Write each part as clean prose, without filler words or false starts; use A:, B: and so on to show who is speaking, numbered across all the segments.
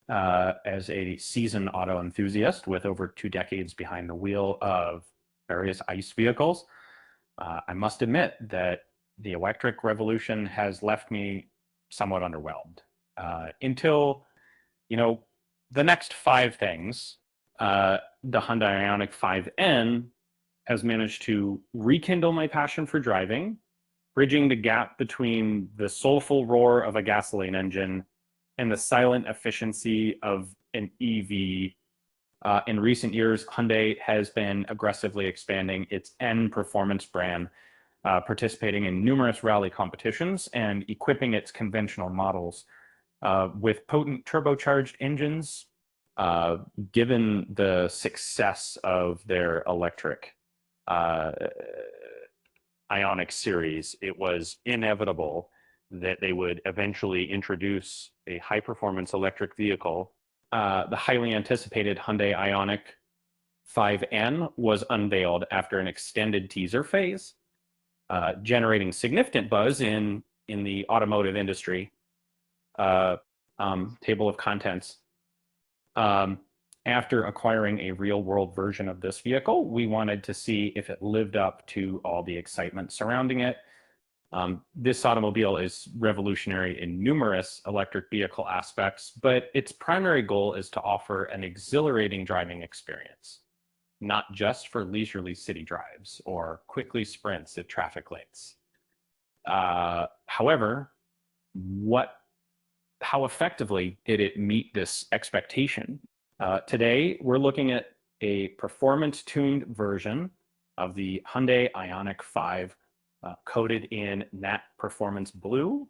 A: as a seasoned auto enthusiast with over 2 decades behind the wheel of various ICE vehicles. I must admit that the electric revolution has left me somewhat underwhelmed until, you know, the next five things. The Hyundai Ioniq 5N has managed to rekindle my passion for driving, bridging the gap between the soulful roar of a gasoline engine and the silent efficiency of an EV. In recent years, Hyundai has been aggressively expanding its N performance brand, participating in numerous rally competitions and equipping its conventional models with potent turbocharged engines. Given the success of their electric uh, Ioniq series, it was inevitable that they would eventually introduce a high performance electric vehicle. The highly anticipated Hyundai Ioniq 5N was unveiled after an extended teaser phase, generating significant buzz in the automotive industry. Uh, Table of contents. Um, After acquiring a real world version of this vehicle, we wanted to see if it lived up to all the excitement surrounding it. This automobile is revolutionary in numerous electric vehicle aspects, but its primary goal is to offer an exhilarating driving experience, not just for leisurely city drives or quickly sprints at traffic lights. However, what how effectively did it meet this expectation? Today, we're looking at a performance-tuned version of the Hyundai Ioniq 5, coated in matte performance blue.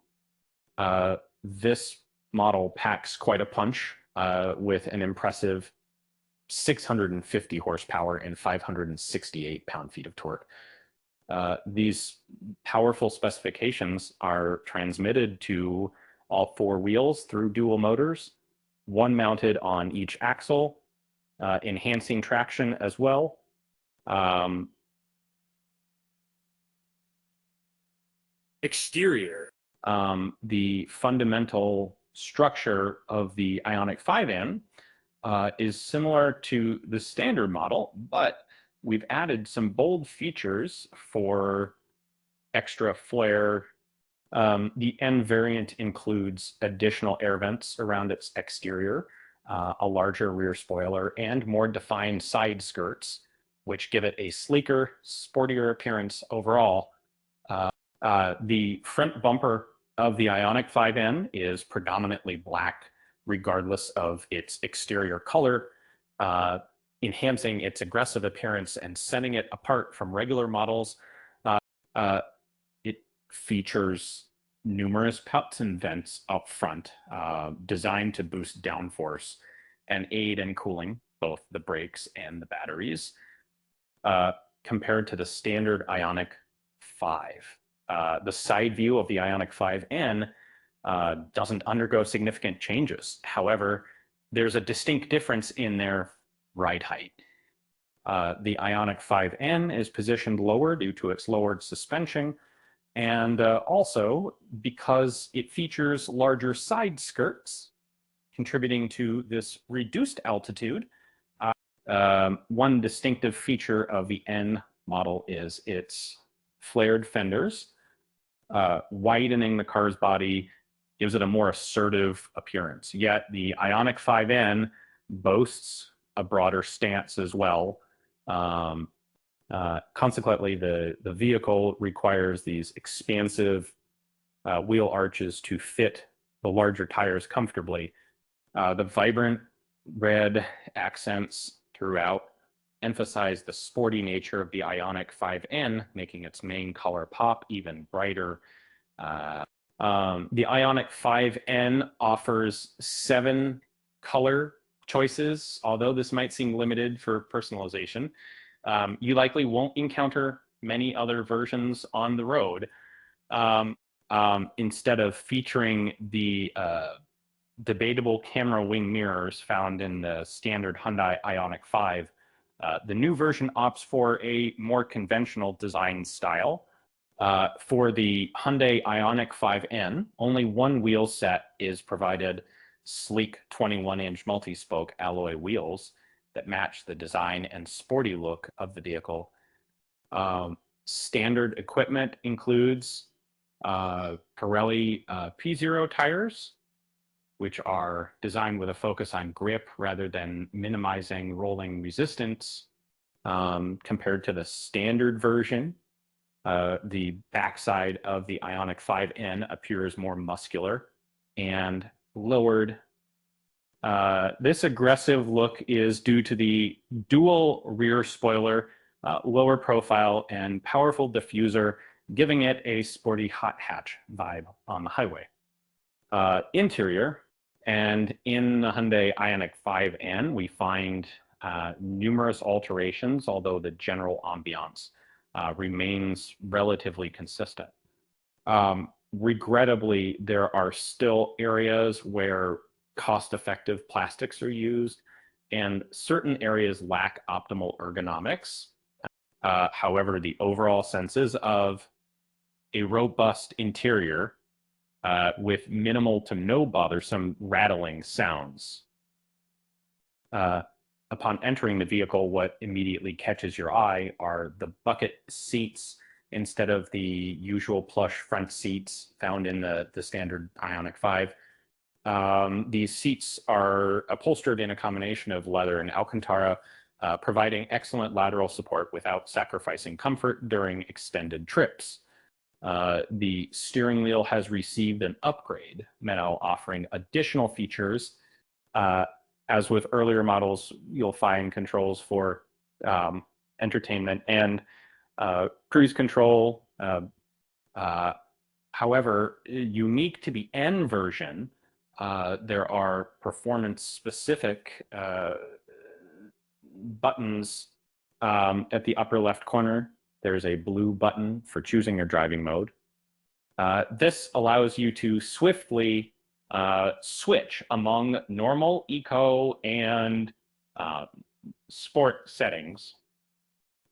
A: This model packs quite a punch with an impressive 650 horsepower and 568 pound-feet of torque. These powerful specifications are transmitted to all four wheels through dual motors, one mounted on each axle, enhancing traction as well. Exterior, the fundamental structure of the Ioniq 5N is similar to the standard model, but we've added some bold features for extra flair. The N variant includes additional air vents around its exterior, a larger rear spoiler, and more defined side skirts, which give it a sleeker, sportier appearance overall. The front bumper of the Ioniq 5N is predominantly black, regardless of its exterior color, enhancing its aggressive appearance and setting it apart from regular models. It features numerous pouts and vents up front, designed to boost downforce and aid in cooling both the brakes and the batteries, compared to the standard Ioniq 5. The side view of the Ioniq 5N doesn't undergo significant changes. However, there's a distinct difference in their ride height. The Ioniq 5N is positioned lower due to its lowered suspension, and also because it features larger side skirts, contributing to this reduced altitude. One distinctive feature of the N model is its flared fenders. Widening the car's body gives it a more assertive appearance. Yet the Ioniq 5N boasts a broader stance as well. Consequently, the vehicle requires these expansive wheel arches to fit the larger tires comfortably. The vibrant red accents throughout emphasize the sporty nature of the Ioniq 5N, making its main color pop even brighter. The Ioniq 5N offers 7 color choices, although this might seem limited for personalization. You likely won't encounter many other versions on the road. Instead of featuring the debatable camera wing mirrors found in the standard Hyundai Ioniq 5, the new version opts for a more conventional design style. For the Hyundai Ioniq 5N, only one wheel set is provided, sleek 21-inch multi-spoke alloy wheels that match the design and sporty look of the vehicle. Standard equipment includes Pirelli P0 tires, which are designed with a focus on grip rather than minimizing rolling resistance. Compared to the standard version, the backside of the Ioniq 5N appears more muscular and lowered. This aggressive look is due to the dual rear spoiler, lower profile, and powerful diffuser, giving it a sporty hot hatch vibe on the highway. Interior, and in the Hyundai Ioniq 5N, we find numerous alterations, although the general ambiance remains relatively consistent. Regrettably, there are still areas where cost-effective plastics are used, and certain areas lack optimal ergonomics. However, the overall sense is of a robust interior with minimal to no bothersome rattling sounds. Upon entering the vehicle, what immediately catches your eye are the bucket seats instead of the usual plush front seats found in the standard Ioniq 5. These seats are upholstered in a combination of leather and Alcantara, providing excellent lateral support without sacrificing comfort during extended trips. The steering wheel has received an upgrade, now offering additional features. As with earlier models, you'll find controls for entertainment and cruise control. However, unique to the N version, there are performance-specific buttons at the upper left corner. There's a blue button for choosing your driving mode. This allows you to swiftly switch among normal, eco, and sport settings.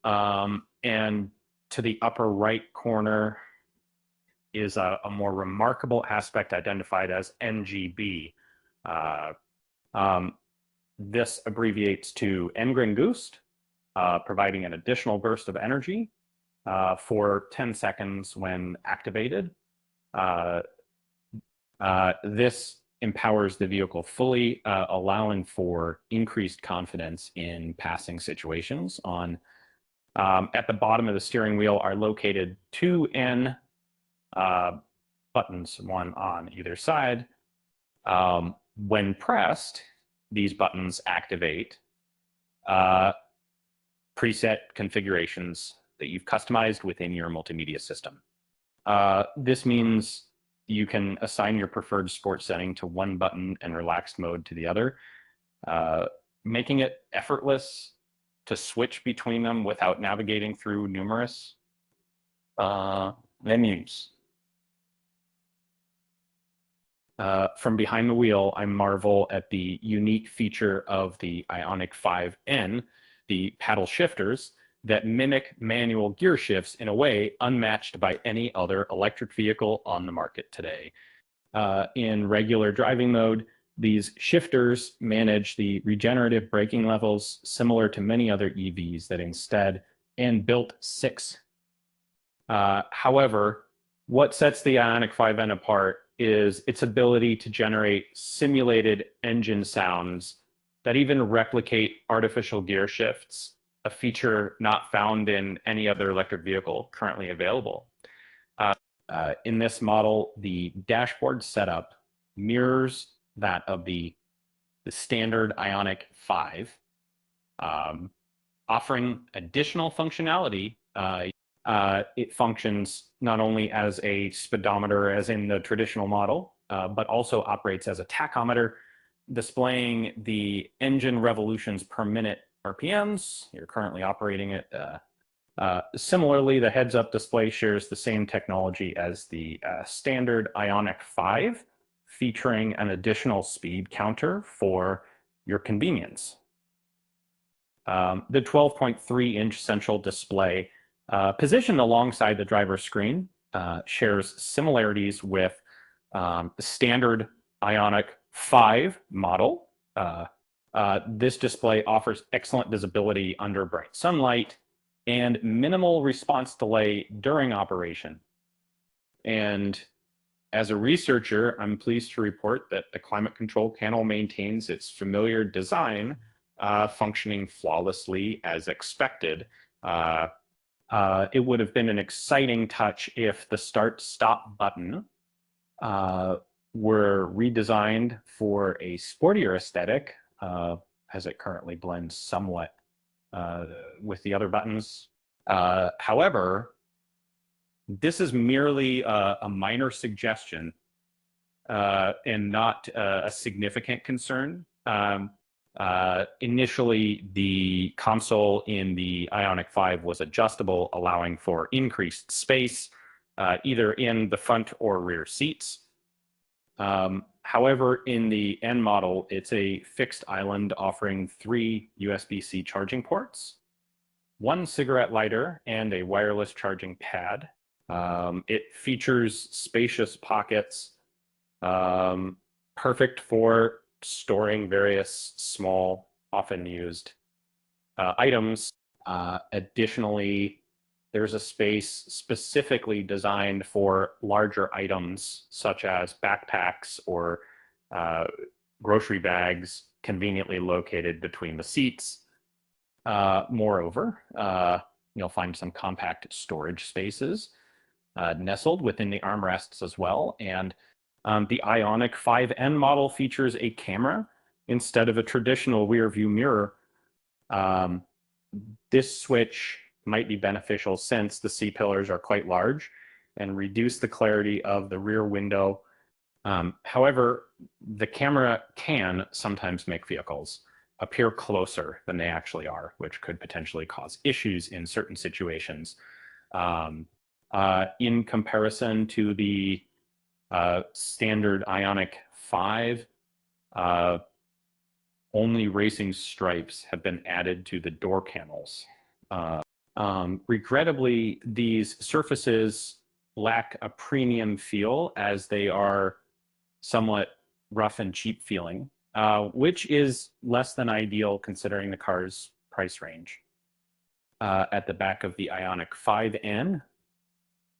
A: And to the upper right corner is a more remarkable aspect identified as NGB. This abbreviates to Engren Gust, providing an additional burst of energy for 10 seconds when activated. This empowers the vehicle fully, allowing for increased confidence in passing situations. At the bottom of the steering wheel are located two N buttons, one on either side. When pressed, these buttons activate preset configurations that you've customized within your multimedia system. This means you can assign your preferred sport setting to one button and relaxed mode to the other, making it effortless to switch between them without navigating through numerous menus. From behind the wheel, I marvel at the unique feature of the Ioniq 5N, the paddle shifters, that mimic manual gear shifts in a way unmatched by any other electric vehicle on the market today. In regular driving mode, these shifters manage the regenerative braking levels similar to many other EVs that instead built 6. However, what sets the Ioniq 5N apart is its ability to generate simulated engine sounds that even replicate artificial gear shifts, a feature not found in any other electric vehicle currently available. In this model, the dashboard setup mirrors that of the standard Ioniq 5, offering additional functionality. It functions not only as a speedometer as in the traditional model, but also operates as a tachometer, displaying the engine revolutions per minute RPMs. You're currently operating it. Similarly, the heads-up display shares the same technology as the standard Ioniq 5, featuring an additional speed counter for your convenience. The 12.3-inch central display, positioned alongside the driver's screen, shares similarities with the standard Ioniq 5 model, this display offers excellent visibility under bright sunlight and minimal response delay during operation. And as a researcher, I'm pleased to report that the climate control panel maintains its familiar design, functioning flawlessly as expected. It would have been an exciting touch if the start-stop button were redesigned for a sportier aesthetic, as it currently blends somewhat with the other buttons. However, this is merely a minor suggestion and not a significant concern. Initially, the console in the Ioniq 5 was adjustable, allowing for increased space, either in the front or rear seats. However, in the N model, it's a fixed island offering 3 USB-C charging ports, 1 cigarette lighter, and a wireless charging pad. It features spacious pockets, perfect for storing various small, often used items. Additionally, there's a space specifically designed for larger items, such as backpacks or grocery bags, conveniently located between the seats. Moreover, you'll find some compact storage spaces nestled within the armrests as well. And the Ioniq 5N model features a camera instead of a traditional rear view mirror. This switch might be beneficial since the C-pillars are quite large and reduce the clarity of the rear window. However, the camera can sometimes make vehicles appear closer than they actually are, which could potentially cause issues in certain situations. In comparison to the standard Ioniq 5, only racing stripes have been added to the door panels. Regrettably, these surfaces lack a premium feel as they are somewhat rough and cheap feeling, which is less than ideal considering the car's price range. At the back of the Ioniq 5N,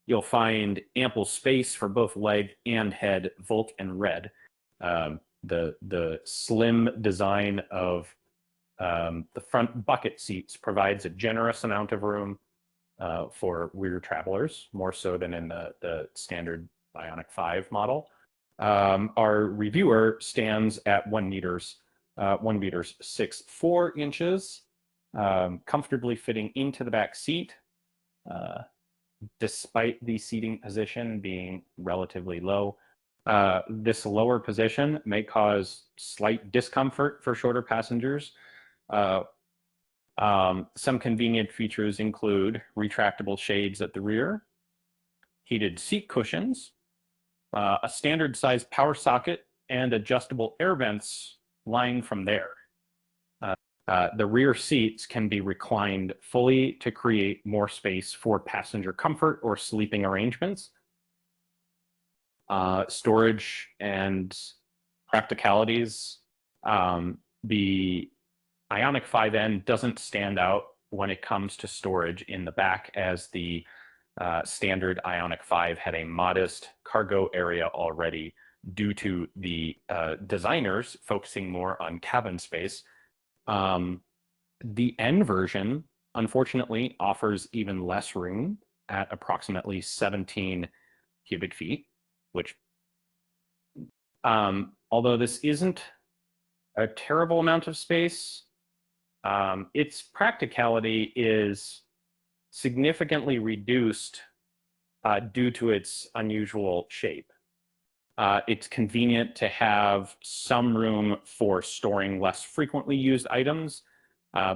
A: you'll find ample space for both leg and head, Volt and Red. The slim design of the front bucket seats provides a generous amount of room for rear travelers, more so than in the standard Ioniq 5 model. Our reviewer stands at 1 meter 6'4", comfortably fitting into the back seat, despite the seating position being relatively low. This lower position may cause slight discomfort for shorter passengers. Some convenient features include retractable shades at the rear, heated seat cushions, a standard size power socket, and adjustable air vents lying from there. The rear seats can be reclined fully to create more space for passenger comfort or sleeping arrangements. Storage and practicalities. The Ioniq 5N doesn't stand out when it comes to storage in the back, as the standard Ioniq 5 had a modest cargo area already due to the designers focusing more on cabin space. The N version, unfortunately, offers even less room at approximately 17 cubic feet, which, although this isn't a terrible amount of space, its practicality is significantly reduced due to its unusual shape. It's convenient to have some room for storing less frequently used items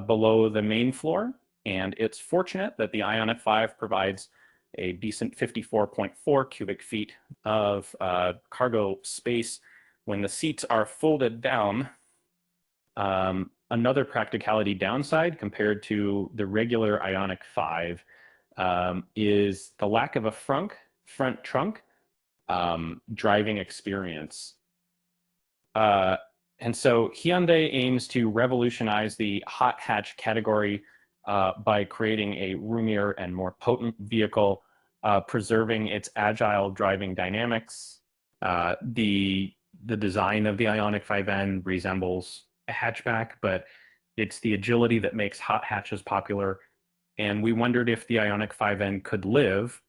A: below the main floor, and it's fortunate that the Ioniq 5 provides a decent 54.4 cubic feet of cargo space when the seats are folded down. Another practicality downside compared to the regular Ioniq 5 is the lack of a front trunk driving experience. Uh, and so Hyundai aims to revolutionize the hot hatch category by creating a roomier and more potent vehicle, preserving its agile driving dynamics. The design of the Ioniq 5N resembles a hatchback, but it's the agility that makes hot hatches popular. And we wondered if the Ioniq 5N could live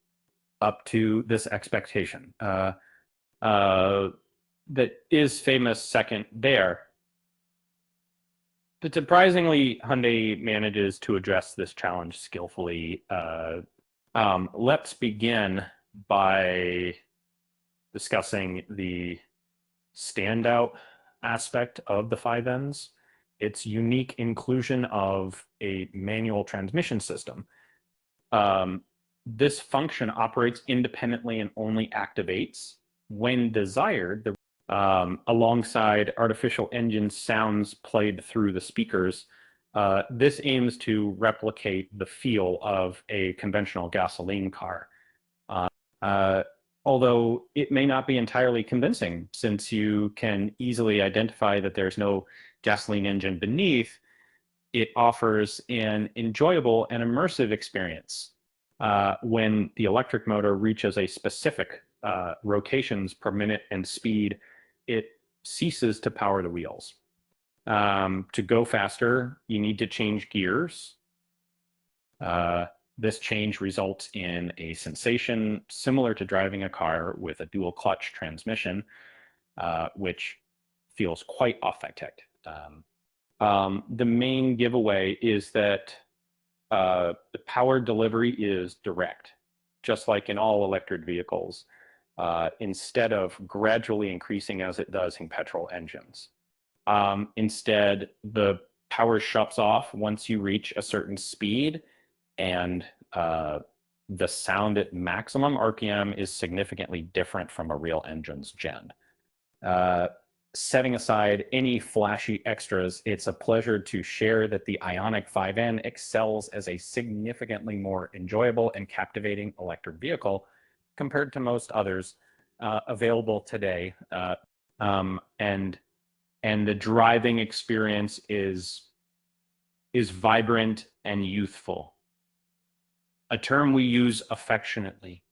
A: up to this expectation. Uh, that is famous second there. But surprisingly, Hyundai manages to address this challenge skillfully. Let's begin by discussing the standout aspect of the 5Ns, its unique inclusion of a manual transmission system. Um, this function operates independently and only activates when desired, alongside artificial engine sounds played through the speakers. This aims to replicate the feel of a conventional gasoline car. Uh, Although it may not be entirely convincing, since you can easily identify that there's no gasoline engine beneath, it offers an enjoyable and immersive experience when the electric motor reaches a specific rotations per minute and speed. It ceases to power the wheels. To go faster, you need to change gears. This change results in a sensation similar to driving a car with a dual clutch transmission, which feels quite authentic. The main giveaway is that the power delivery is direct, just like in all electric vehicles, instead of gradually increasing as it does in petrol engines. Instead, the power shuts off once you reach a certain speed, and the sound at maximum RPM is significantly different from a real engine's gen. Setting aside any flashy extras, it's a pleasure to share that the Ioniq 5N excels as a significantly more enjoyable and captivating electric vehicle compared to most others available today. And the driving experience is vibrant and youthful, a term we use affectionately.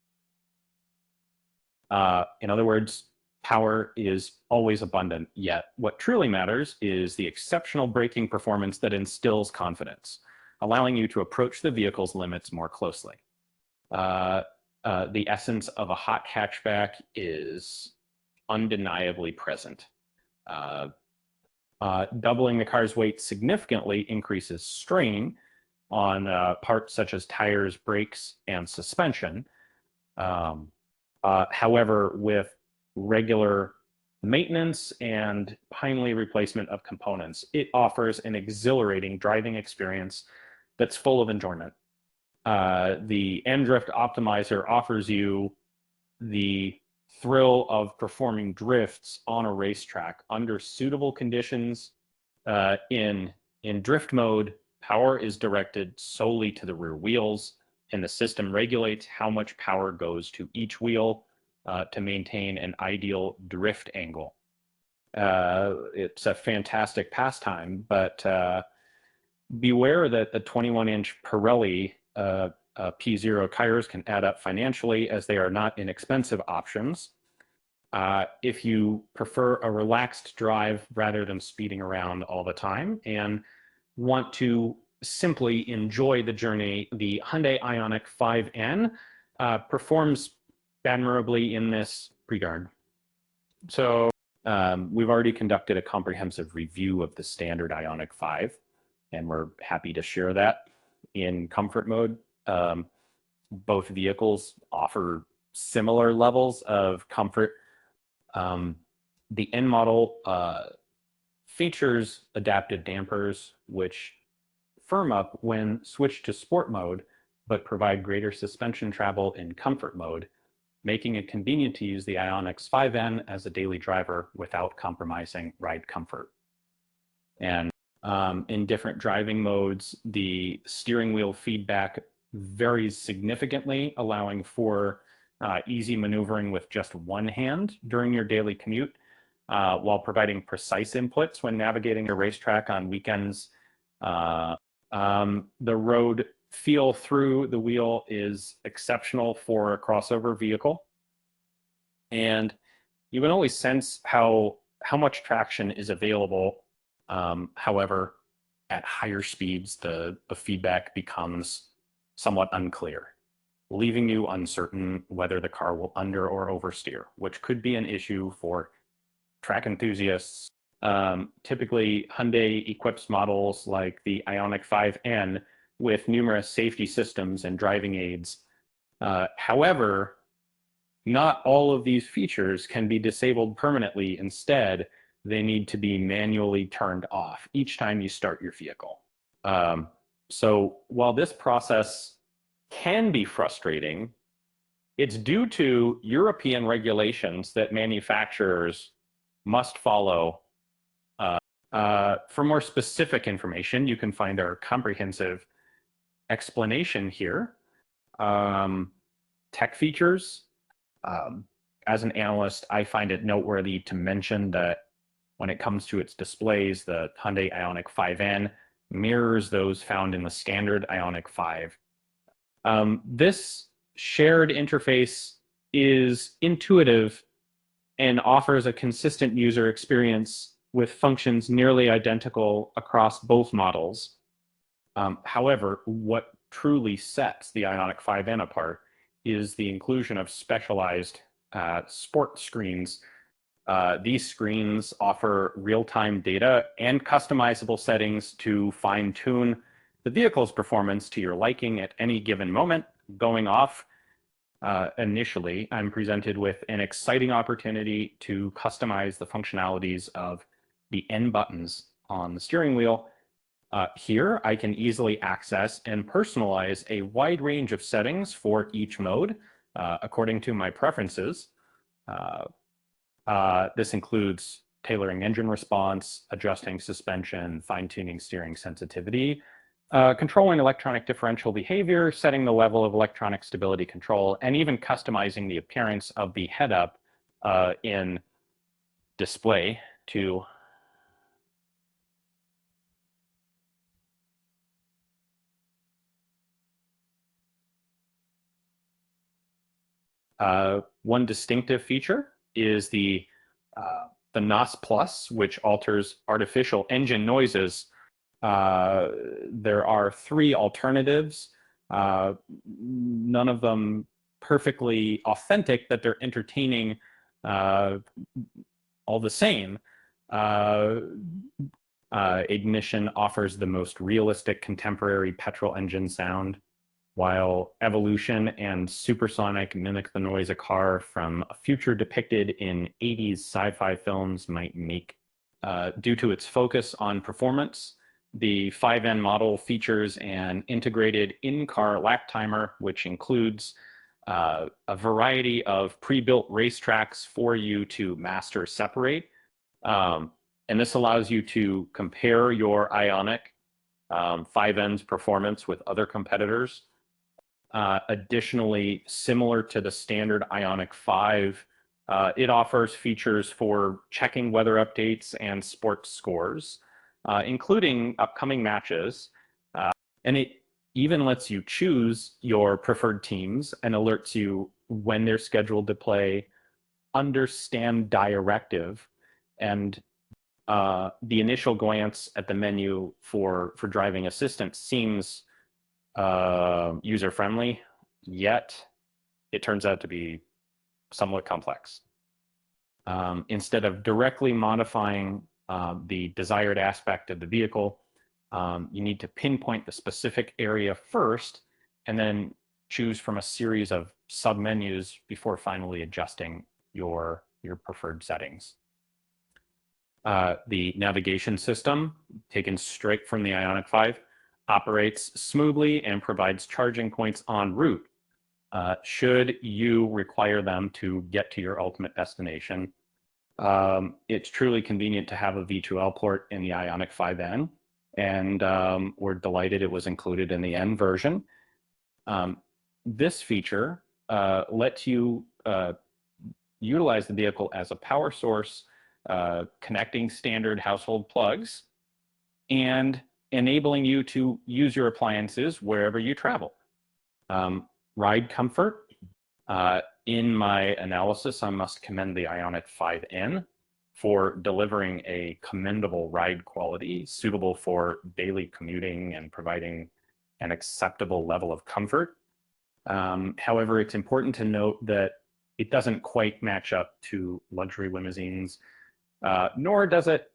A: In other words, power is always abundant, yet what truly matters is the exceptional braking performance that instills confidence, allowing you to approach the vehicle's limits more closely. The essence of a hot hatchback is undeniably present. Doubling the car's weight significantly increases strain on parts such as tires, brakes, and suspension. However, with regular maintenance and timely replacement of components, it offers an exhilarating driving experience that's full of enjoyment. The N-Drift Optimizer offers you the thrill of performing drifts on a racetrack under suitable conditions. In drift mode, power is directed solely to the rear wheels, and the system regulates how much power goes to each wheel to maintain an ideal drift angle. It's a fantastic pastime, but beware that the 21-inch Pirelli P0 tires can add up financially, as they are not inexpensive options. If you prefer a relaxed drive rather than speeding around all the time and want to simply enjoy the journey, the Hyundai Ioniq 5N performs admirably in this regard. So we've already conducted a comprehensive review of the standard Ioniq 5, and we're happy to share that. In comfort mode, both vehicles offer similar levels of comfort. The N model features adaptive dampers, which firm up when switched to sport mode, but provide greater suspension travel in comfort mode, making it convenient to use the Ioniq 5N as a daily driver without compromising ride comfort. And in different driving modes, the steering wheel feedback varies significantly, allowing for easy maneuvering with just one hand during your daily commute. while providing precise inputs when navigating a racetrack on weekends. The road feel through the wheel is exceptional for a crossover vehicle. And you can always sense how much traction is available. However, at higher speeds, the feedback becomes somewhat unclear, leaving you uncertain whether the car will under or oversteer, which could be an issue for track enthusiasts. Typically, Hyundai equips models like the Ioniq 5N with numerous safety systems and driving aids. However, not all of these features can be disabled permanently. Instead, they need to be manually turned off each time you start your vehicle. So while this process can be frustrating, it's due to European regulations that manufacturers must follow. For more specific information, you can find our comprehensive explanation here. Tech features. As an analyst, I find it noteworthy to mention that when it comes to its displays, the Hyundai Ioniq 5N mirrors those found in the standard Ioniq 5. This shared interface is intuitive and offers a consistent user experience with functions nearly identical across both models. However, what truly sets the Ioniq 5N apart is the inclusion of specialized sport screens. These screens offer real-time data and customizable settings to fine-tune the vehicle's performance to your liking at any given moment. Going off initially, I'm presented with an exciting opportunity to customize the functionalities of the N buttons on the steering wheel. Here, I can easily access and personalize a wide range of settings for each mode according to my preferences. This includes tailoring engine response, adjusting suspension, fine-tuning steering sensitivity, controlling electronic differential behavior, setting the level of electronic stability control, and even customizing the appearance of the head-up in display to one distinctive feature is the NOS Plus, which alters artificial engine noises. There are 3 alternatives, none of them perfectly authentic, but they're entertaining all the same. Ignition offers the most realistic contemporary petrol engine sound, while Evolution and Supersonic mimic the noise a car from a future depicted in 80s sci-fi films might make. Due to its focus on performance, the 5N model features an integrated in-car lap timer, which includes a variety of pre-built racetracks for you to master separate. And this allows you to compare your Ioniq 5N's performance with other competitors. Additionally, similar to the standard Ioniq 5, it offers features for checking weather updates and sports scores, including upcoming matches. And it even lets you choose your preferred teams and alerts you when they're scheduled to play, understand directive, and the initial glance at the menu for driving assistance seems user-friendly, yet it turns out to be somewhat complex. Instead of directly modifying the desired aspect of the vehicle, you need to pinpoint the specific area first and then choose from a series of submenus before finally adjusting your preferred settings. The navigation system, taken straight from the Ioniq 5, operates smoothly and provides charging points en route should you require them to get to your ultimate destination. It's truly convenient to have a V2L port in the Ioniq 5N, and we're delighted it was included in the N version. This feature lets you utilize the vehicle as a power source connecting standard household plugs, and enabling you to use your appliances wherever you travel. Ride comfort. In my analysis, I must commend the Ioniq 5N for delivering a commendable ride quality suitable for daily commuting and providing an acceptable level of comfort. However, it's important to note that it doesn't quite match up to luxury limousines, nor does it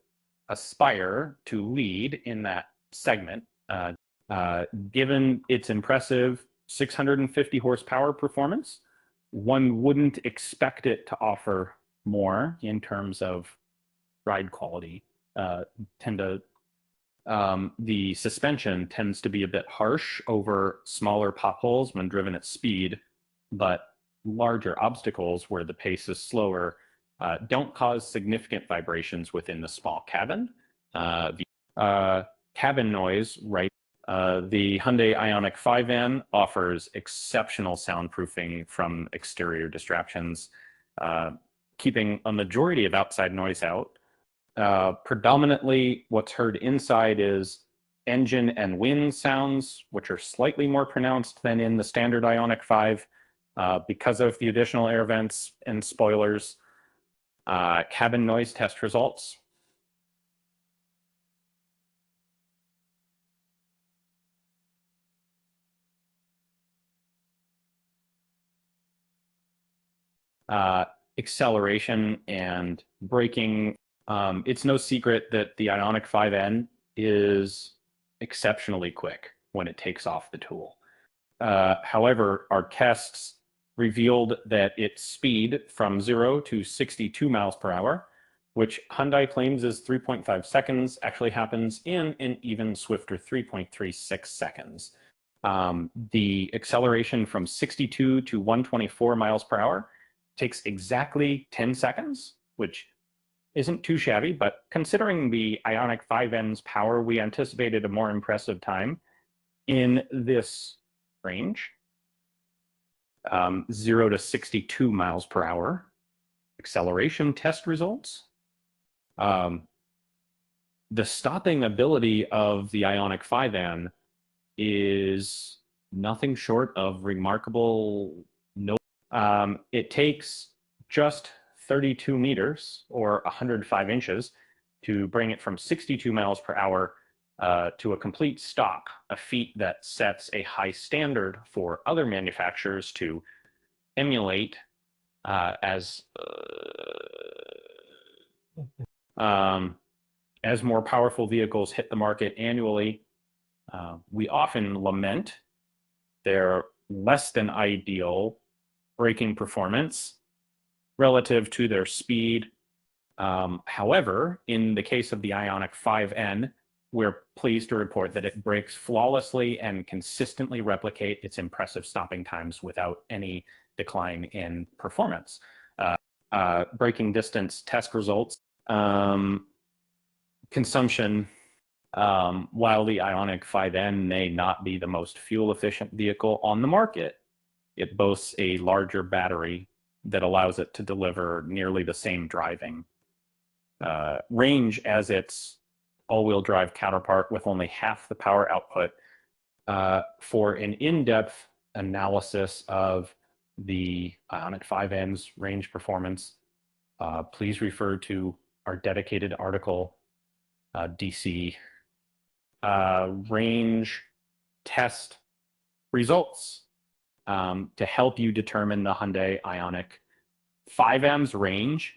A: aspire to lead in that segment. Given its impressive 650 horsepower performance, one wouldn't expect it to offer more in terms of ride quality. The suspension tends to be a bit harsh over smaller potholes when driven at speed, but larger obstacles where the pace is slower don't cause significant vibrations within the small cabin. Cabin noise, right? The Hyundai Ioniq 5N offers exceptional soundproofing from exterior distractions, keeping a majority of outside noise out. Predominantly, what's heard inside is engine and wind sounds, which are slightly more pronounced than in the standard Ioniq 5 because of the additional air vents and spoilers. Cabin noise test results. Acceleration and braking. It's no secret that the Ioniq 5N is exceptionally quick when it takes off the tool. However, our tests revealed that its speed from 0 to 62 miles per hour, which Hyundai claims is 3.5 seconds, actually happens in an even swifter 3.36 seconds. The acceleration from 62 to 124 miles per hour takes exactly 10 seconds, which isn't too shabby, but considering the Ioniq 5N's power, we anticipated a more impressive time in this range. 0 to 62 miles per hour. Acceleration test results. The stopping ability of the Ioniq 5N is nothing short of remarkable. It takes just 32 meters or 105 inches to bring it from 62 miles per hour to a complete stop, a feat that sets a high standard for other manufacturers to emulate as more powerful vehicles hit the market annually. We often lament their less than ideal braking performance relative to their speed. However, in the case of the Ioniq 5N, we're pleased to report that it brakes flawlessly and consistently replicate its impressive stopping times without any decline in performance. Braking distance test results. Consumption. While the Ioniq 5N may not be the most fuel-efficient vehicle on the market, it boasts a larger battery that allows it to deliver nearly the same driving range as its all-wheel drive counterpart with only half the power output. For an in-depth analysis of the Ioniq 5N's range performance, please refer to our dedicated article, DC range test results, to help you determine the Hyundai Ioniq 5M's range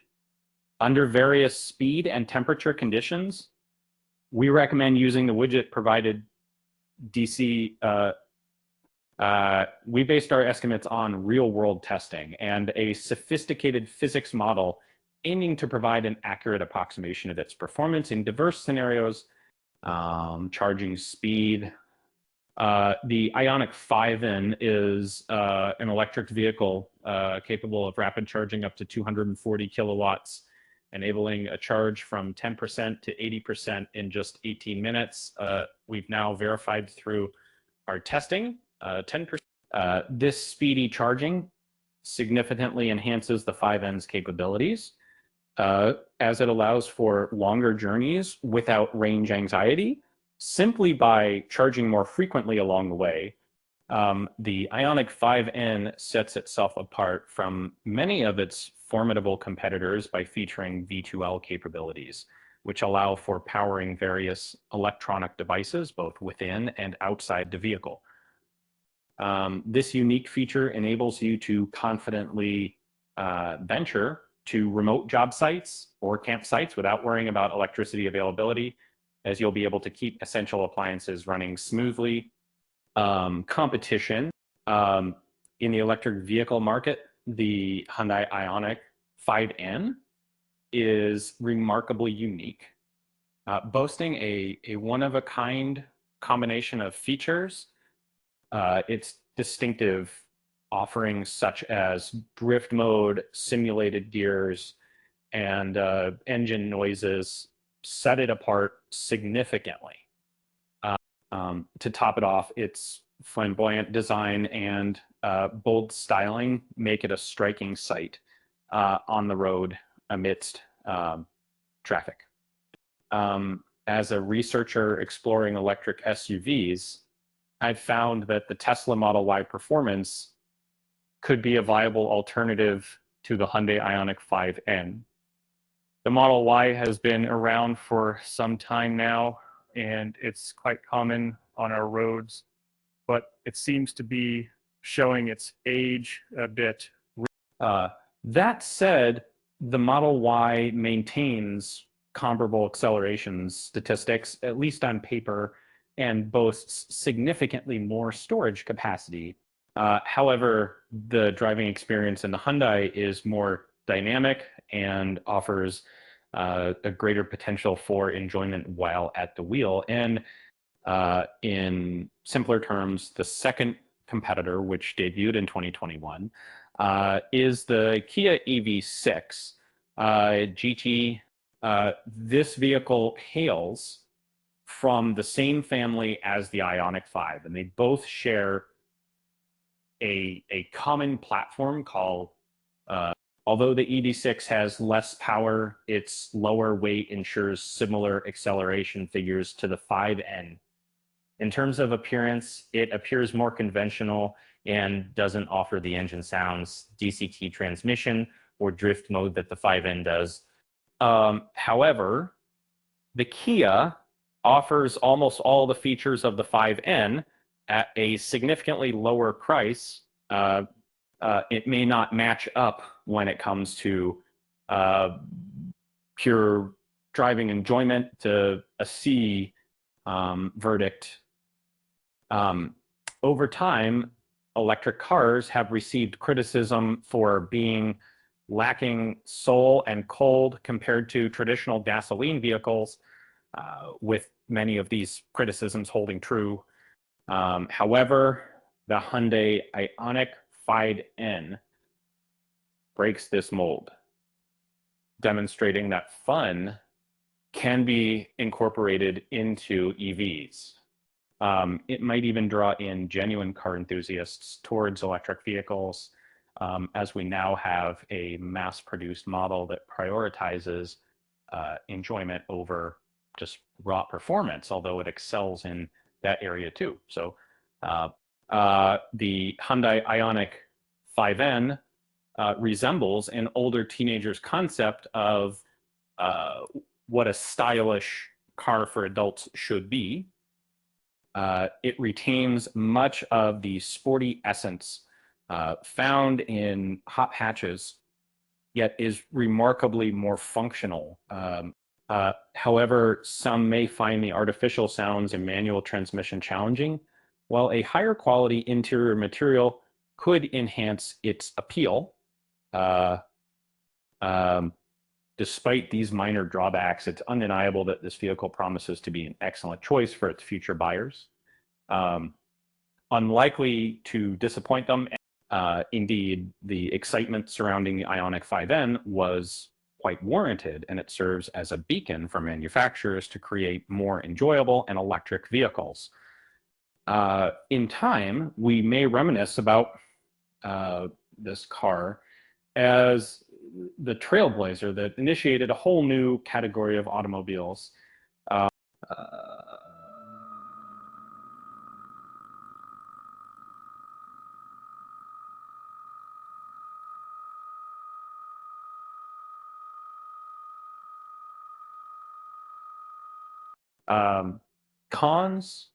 A: under various speed and temperature conditions. We recommend using the widget provided DC. We based our estimates on real-world testing and a sophisticated physics model aiming to provide an accurate approximation of its performance in diverse scenarios. Charging speed. The Ioniq 5N is an electric vehicle capable of rapid charging up to 240 kilowatts, enabling a charge from 10% to 80% in just 18 minutes. We've now verified through our testing 10%. This speedy charging significantly enhances the 5N's capabilities. as it allows for longer journeys without range anxiety, simply by charging more frequently along the way. The Ioniq 5N sets itself apart from many of its formidable competitors by featuring V2L capabilities, which allow for powering various electronic devices both within and outside the vehicle. This unique feature enables you to confidently venture to remote job sites or campsites without worrying about electricity availability, as you'll be able to keep essential appliances running smoothly. Competition in the electric vehicle market, the Hyundai Ioniq 5N is remarkably unique, boasting a one-of-a-kind combination of features. Its distinctive offerings such as drift mode, simulated gears, and engine noises set it apart significantly. To top it off, its flamboyant design and bold styling make it a striking sight on the road amidst traffic. As a researcher exploring electric SUVs, I've found that the Tesla Model Y Performance could be a viable alternative to the Hyundai Ioniq 5N. The Model Y has been around for some time now, and it's quite common on our roads, but it seems to be showing its age a bit. That said, the Model Y maintains comparable acceleration statistics, at least on paper, and boasts significantly more storage capacity. However, the driving experience in the Hyundai is more dynamic and offers a greater potential for enjoyment while at the wheel. And in simpler terms, the second competitor, which debuted in 2021, is the Kia EV6 GT. This vehicle hails from the same family as the Ioniq 5, and they both share a common platform called, although the EV6 has less power, its lower weight ensures similar acceleration figures to the 5N. In terms of appearance, it appears more conventional and doesn't offer the engine sounds, DCT transmission, or drift mode that the 5N does. However, the Kia offers almost all the features of the 5N at a significantly lower price. It may not match up when it comes to pure driving enjoyment to a C verdict. Over time, electric cars have received criticism for being lacking soul and cold compared to traditional gasoline vehicles, with many of these criticisms holding true. However, the Hyundai Ioniq 5N breaks this mold, demonstrating that fun can be incorporated into EVs. It might even draw in genuine car enthusiasts towards electric vehicles, as we now have a mass-produced model that prioritizes enjoyment over just raw performance, although it excels in that area too. So the Hyundai Ioniq 5N resembles an older teenager's concept of what a stylish car for adults should be. It retains much of the sporty essence found in hot hatches, yet is remarkably more functional. However, some may find the artificial sounds in manual transmission challenging, while a higher quality interior material could enhance its appeal. Despite these minor drawbacks, it's undeniable that this vehicle promises to be an excellent choice for its future buyers. Unlikely to disappoint them. Indeed, the excitement surrounding the Ioniq 5N was quite warranted, and it serves as a beacon for manufacturers to create more enjoyable and electric vehicles. In time, we may reminisce about this car as the trailblazer that initiated a whole new category of automobiles. Uh, um, Cons,